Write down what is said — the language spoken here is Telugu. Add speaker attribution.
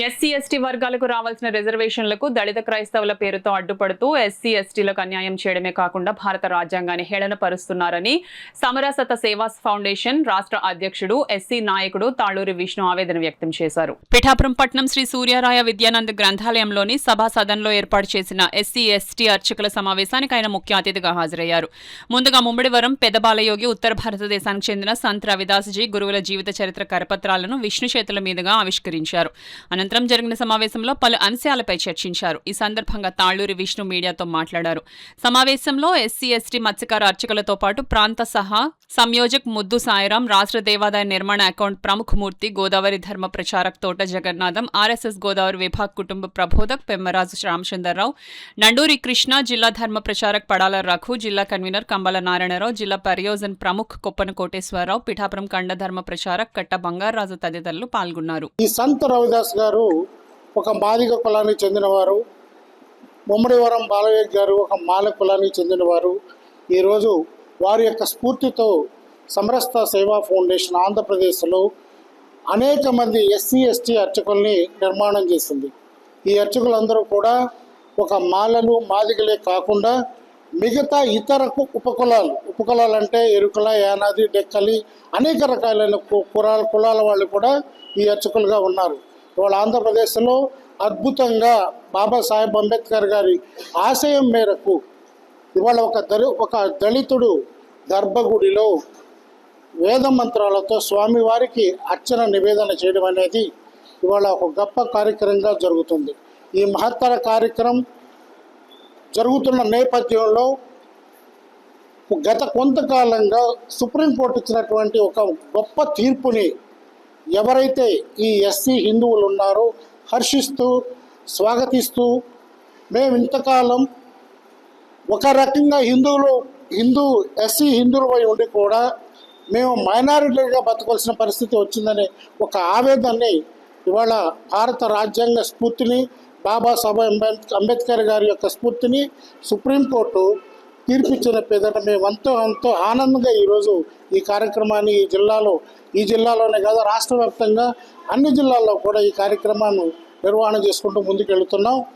Speaker 1: ఎస్సీ ఎస్టీ వర్గాలకు రావాల్సిన రిజర్వేషన్లకు దళిత క్రైస్తవుల పేరుతో అడ్డుపడుతూ ఎస్సీ ఎస్టీలకు అన్యాయం చేయడమే కాకుండా భారత రాజ్యాంగాన్ని హేళనపరుస్తున్నారని సమరసత సేవాస్ ఫౌండేషన్ రాష్ట్ర అధ్యక్షుడు ఎస్సీ నాయకుడు తాళూరి విష్ణు ఆవేదన వ్యక్తం చేశారు. పిఠాపురం పట్నం శ్రీ సూర్యరాయ విద్యానంద్ గ్రంథాలయంలోని సభా సదన్లో ఏర్పాటు చేసిన ఎస్సీ ఎస్టీ అర్చకుల సమావేశానికి ఆయన ముఖ్య అతిథిగా హాజరయ్యారు. ముందుగా ముమ్మడివరం పెదబాలయోగి ఉత్తర భారతదేశానికి చెందిన సంత్ రవిదాస్జీ గురువుల జీవిత చరిత్ర కరపత్రాలను విష్ణు చేతుల మీదుగా ఆవిష్కరించారు. అనంతరం జరిగిన సమావేశంలో పలు అంశాలపై చర్చించారు. ఈ సందర్భంగా తాళూరి విష్ణు మీడియాతో మాట్లాడారు. సమావేశంలో ఎస్సీ ఎస్టీ మత్స్యకార అర్చకులతో పాటు ప్రాంత సహా సంయోజక్ ముద్దు సాయిరాం, రాష్ట్ర దేవాదాయ నిర్మాణ అకౌంట్ ప్రముఖ మూర్తి, గోదావరి ధర్మ ప్రచారక్ తోట జగన్నాథం, ఆర్ఎస్ఎస్ గోదావరి విభాగ్ కుటుంబ ప్రబోధక్ పెమ్మరాజు రామచంద్రరావు, నండూరి కృష్ణ, జిల్లా ధర్మ ప్రచారక్ పడాల రఘు, జిల్లా కన్వీనర్ కంబల నారాయణరావు, జిల్లా పరియోజన్ ప్రముఖ్ కొప్పన కోటేశ్వరరావు, పిఠాపురం కండ ధర్మ ప్రచారక్ కట్ట బంగారాజు తదితరులు పాల్గొన్నారు.
Speaker 2: ఈ సంత్ రవిదాస్ గారు ఒక మాదిగ కులానికి చెందినవారు, ముమ్మడివరం బాలయ్య గారు ఒక మాల కులానికి చెందినవారు. ఈరోజు వారి యొక్క స్ఫూర్తితో సమరసత సేవా ఫౌండేషన్ ఆంధ్రప్రదేశ్లో అనేక మంది ఎస్సీ ఎస్టీ అర్చకుల్ని నిర్మాణం చేసింది. ఈ అర్చకులందరూ కూడా ఒక మాలలు మాదిగలే కాకుండా మిగతా ఇతర ఉపకులాలు అంటే ఎరుకల, యానాది, డెక్కలి అనేక రకాలైన కులాల వాళ్ళు కూడా ఈ అర్చకులుగా ఉన్నారు. ఇవాళ ఆంధ్రప్రదేశ్లో అద్భుతంగా బాబాసాహెబ్ అంబేద్కర్ గారి ఆశయం మేరకు ఇవాళ ఒక దళితుడు గర్భగుడిలో వేద మంత్రాలతో స్వామివారికి అర్చన నివేదన చేయడం అనేది ఇవాళ ఒక గొప్ప కార్యక్రమంగా జరుగుతుంది. ఈ మహత్తర కార్యక్రమం జరుగుతున్న నేపథ్యంలో గత కొంతకాలంగా సుప్రీంకోర్టు ఇచ్చినటువంటి ఒక గొప్ప తీర్పుని ఎవరైతే ఈ ఎస్సీ హిందువులు ఉన్నారో హర్షిస్తూ స్వాగతిస్తూ, మేము ఇంతకాలం ఒక రకంగా ఎస్సీ హిందువులపై ఉండి కూడా మేము మైనారిటీగా బతకాల్సిన పరిస్థితి వచ్చిందనే ఒక ఆవేదనని ఇవాళ భారత రాజ్యాంగ స్ఫూర్తిని, బాబాసాహెబ్ అంబేద్కర్ గారి యొక్క స్ఫూర్తిని సుప్రీంకోర్టు తీర్పిచ్చిన పేదట మేము ఎంతో ఆనందంగా ఈరోజు ఈ కార్యక్రమాన్ని ఈ జిల్లాలోనే కాదు రాష్ట్ర వ్యాప్తంగా అన్ని జిల్లాల్లో కూడా ఈ కార్యక్రమాన్ని నిర్వహణ చేసుకుంటూ ముందుకెళ్తున్నాం.